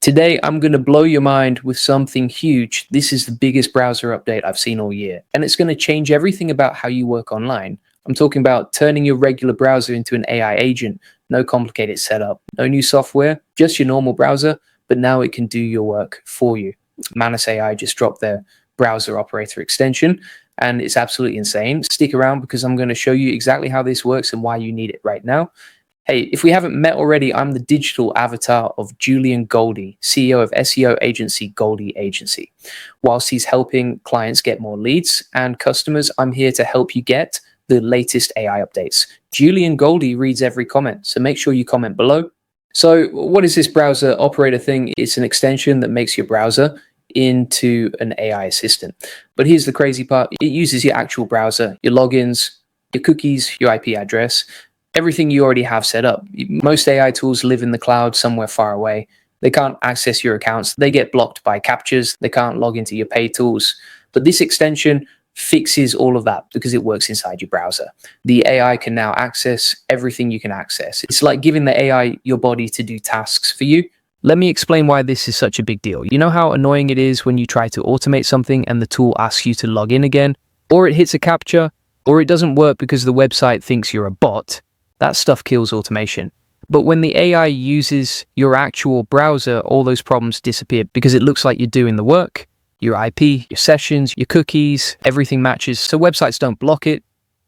Today, I'm going to blow your mind with something huge. This is the biggest browser update I've seen all year, and it's going to change everything about how you work online. I'm talking about turning your regular browser into an AI agent. No complicated setup, no new software, just your normal browser, but now it can do your work for you. Manus AI just dropped their browser operator extension, and it's absolutely insane. Stick around because I'm going to show you exactly how this works and why you need it right now. Hey, if we haven't met already, I'm the digital avatar of Julian Goldie, CEO of SEO agency Goldie Agency. Whilst he's helping clients get more leads and customers, I'm here to help you get the latest AI updates. Julian Goldie reads every comment, so make sure you comment below. So what is this browser operator thing? It's an extension that makes your browser into an AI assistant. But here's the crazy part. It uses your actual browser, your logins, your cookies, your IP address, everything you already have set up. Most AI tools live in the cloud somewhere far away. They can't access your accounts. They get blocked by captchas. They can't log into your paid tools. But this extension fixes all of that because it works inside your browser. The AI can now access everything you can access. It's like giving the AI your body to do tasks for you. Let me explain why this is such a big deal. You know how annoying it is when you try to automate something and the tool asks you to log in again, or it hits a captcha, or it doesn't work because the website thinks you're a bot? That stuff kills automation. But when the AI uses your actual browser, all those problems disappear because it looks like you're doing the work. Your IP, your sessions, your cookies, everything matches. So websites don't block it,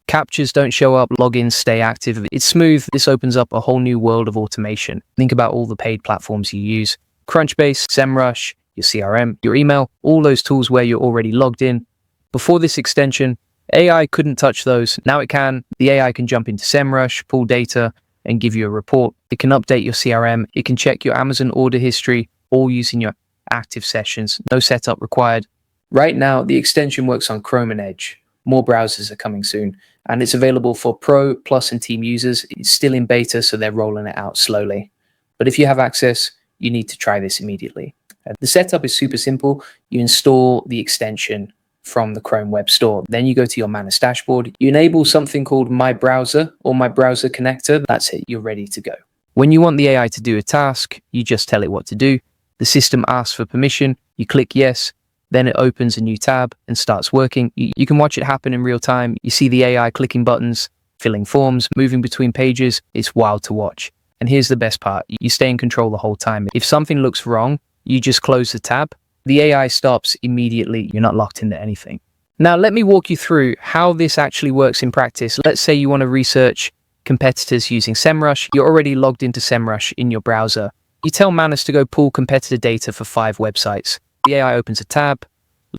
captchas don't show up, logins stay active. It's smooth. This opens up a whole new world of automation. Think about all the paid platforms you use. Crunchbase, SEMrush, your CRM, your email, all those tools where you're already logged in. Before this extension, AI couldn't touch those. Now it can. The AI can jump into SEMrush, pull data, and give you a report. It can update your CRM. It can check your Amazon order history, all using your active sessions. No setup required. Right now, the extension works on Chrome and Edge. More browsers are coming soon, and it's available for Pro, Plus, and Team users. It's still in beta, so they're rolling it out slowly. But if you have access, you need to try this immediately. The setup is super simple. You install the extension from the Chrome Web Store. Then you go to your Manus dashboard. You enable something called My Browser or My Browser Connector. That's it. You're ready to go. When you want the AI to do a task, you just tell it what to do. The system asks for permission. You click yes. Then it opens a new tab and starts working. You can watch it happen in real time. You see the AI clicking buttons, filling forms, moving between pages. It's wild to watch. And here's the best part. You stay in control the whole time. If something looks wrong, you just close the tab. The AI stops immediately. You're not locked into anything. Now, let me walk you through how this actually works in practice. Let's say you want to research competitors using SEMrush. You're already logged into SEMrush in your browser. You tell Manus to go pull competitor data for 5 websites. The AI opens a tab,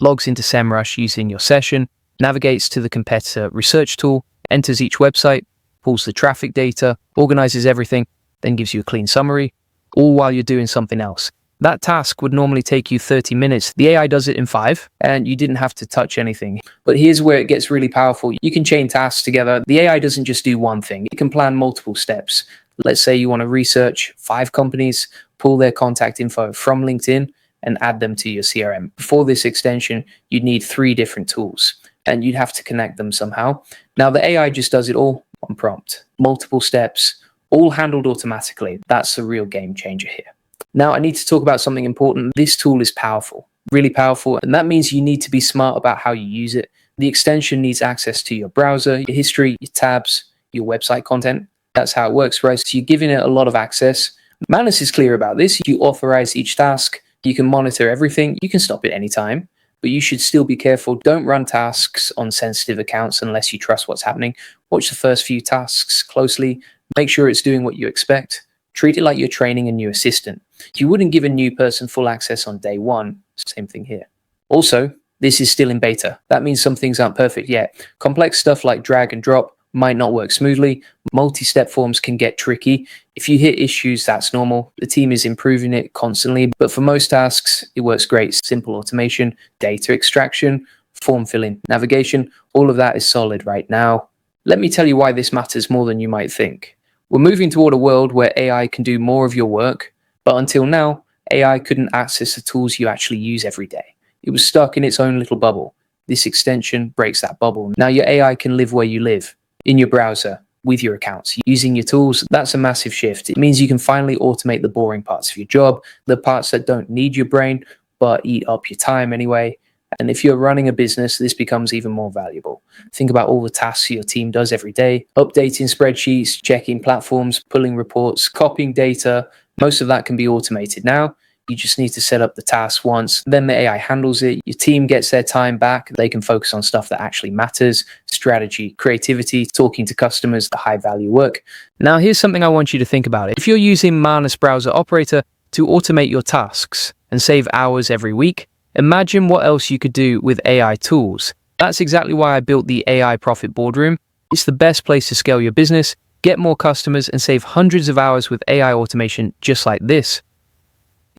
logs into SEMrush using your session, navigates to the competitor research tool, enters each website, pulls the traffic data, organizes everything, then gives you a clean summary, all while you're doing something else. That task would normally take you 30 minutes. The AI does it in 5, and you didn't have to touch anything. But here's where it gets really powerful. You can chain tasks together. The AI doesn't just do one thing. It can plan multiple steps. Let's say you want to research 5 companies, pull their contact info from LinkedIn, and add them to your CRM. Before this extension, you'd need 3 different tools, and you'd have to connect them somehow. Now, the AI just does it all on prompt. Multiple steps, all handled automatically. That's the real game changer here. Now, I need to talk about something important. This tool is powerful, really powerful, and that means you need to be smart about how you use it. The extension needs access to your browser, your history, your tabs, your website content. That's how it works, right? So you're giving it a lot of access. Manus is clear about this. You authorize each task. You can monitor everything. You can stop it anytime, but you should still be careful. Don't run tasks on sensitive accounts unless you trust what's happening. Watch the first few tasks closely. Make sure it's doing what you expect. Treat it like you're training a new assistant. You wouldn't give a new person full access on day 1. Same thing here. Also, this is still in beta. That means some things aren't perfect yet. Complex stuff like drag and drop might not work smoothly. Multi-step forms can get tricky. If you hit issues, that's normal. The team is improving it constantly, but for most tasks, it works great. Simple automation, data extraction, form filling, navigation, all of that is solid right now. Let me tell you why this matters more than you might think. We're moving toward a world where AI can do more of your work, but until now, AI couldn't access the tools you actually use every day. It was stuck in its own little bubble. This extension breaks that bubble. Now your AI can live where you live, in your browser, with your accounts. Using your tools, that's a massive shift. It means you can finally automate the boring parts of your job, the parts that don't need your brain, but eat up your time anyway. And if you're running a business, this becomes even more valuable. Think about all the tasks your team does every day: updating spreadsheets, checking platforms, pulling reports, copying data. Most of that can be automated now. You just need to set up the task once, then the AI handles it. Your team gets their time back. They can focus on stuff that actually matters: strategy, creativity, talking to customers, the high value work. Now, here's something I want you to think about. If you're using Manus browser operator to automate your tasks and save hours every week, imagine what else you could do with AI tools. That's exactly why I built the AI Profit Boardroom. It's the best place to scale your business, get more customers, and save hundreds of hours with AI automation just like this.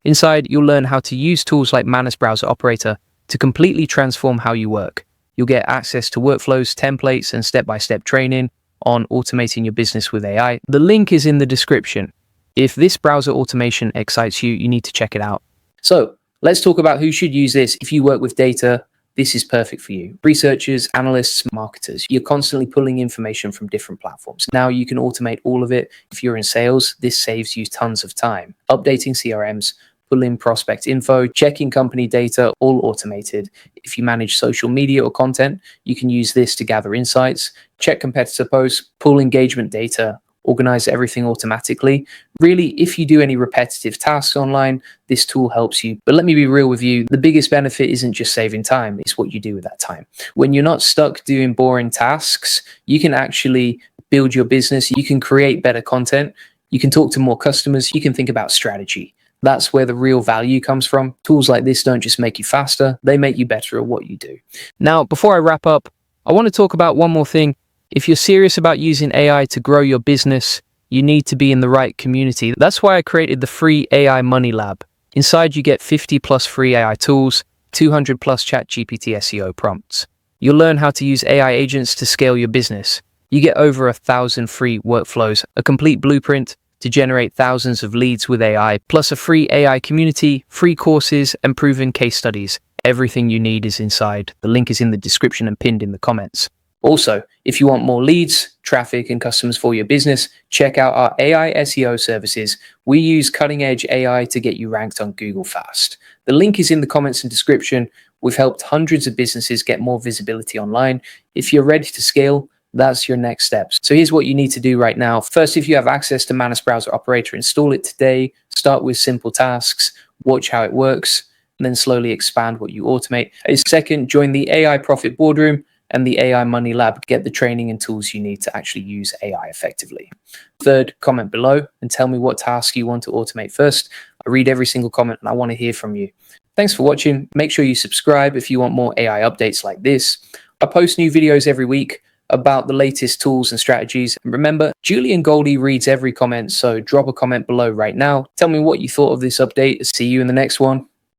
Inside, you'll learn how to use tools like Manus Browser Operator to completely transform how you work. You'll get access to workflows, templates, and step-by-step training on automating your business with AI. The link is in the description. If this browser automation excites you, you need to check it out. So, let's talk about who should use this. If you work with data, this is perfect for you. Researchers, analysts, marketers. You're constantly pulling information from different platforms. Now you can automate all of it. If you're in sales, this saves you tons of time. Updating CRMs, pulling prospect info, checking company data, all automated. If you manage social media or content, you can use this to gather insights, check competitor posts, pull engagement data, organize everything automatically. Really, if you do any repetitive tasks online, this tool helps you. But let me be real with you, the biggest benefit isn't just saving time, it's what you do with that time. When you're not stuck doing boring tasks, you can actually build your business, you can create better content, you can talk to more customers, you can think about strategy. That's where the real value comes from. Tools like this don't just make you faster, they make you better at what you do. Now, before I wrap up, I want to talk about one more thing. If you're serious about using AI to grow your business, you need to be in the right community. That's why I created the free AI Money Lab. Inside, you get 50 plus free AI tools, 200 plus ChatGPT SEO prompts. You'll learn how to use AI agents to scale your business. You get over 1,000 free workflows, a complete blueprint to generate thousands of leads with AI, plus a free AI community, free courses, and proven case studies. Everything you need is inside. The link is in the description and pinned in the comments. Also, if you want more leads, traffic, and customers for your business, check out our AI SEO services. We use cutting-edge AI to get you ranked on Google fast. The link is in the comments and description. We've helped hundreds of businesses get more visibility online. If you're ready to scale, that's your next steps. So here's what you need to do right now. First, if you have access to Manus Browser Operator, install it today. Start with simple tasks, watch how it works, and then slowly expand what you automate. Second, join the AI Profit Boardroom and the AI Money Lab. Get the training and tools you need to actually use AI effectively. Third, comment below and tell me what task you want to automate first. I read every single comment and I want to hear from you. Thanks for watching. Make sure you subscribe if you want more AI updates like this. I post new videos every week about the latest tools and strategies. And remember, Julian Goldie reads every comment, so drop a comment below right now. Tell me what you thought of this update. See you in the next one.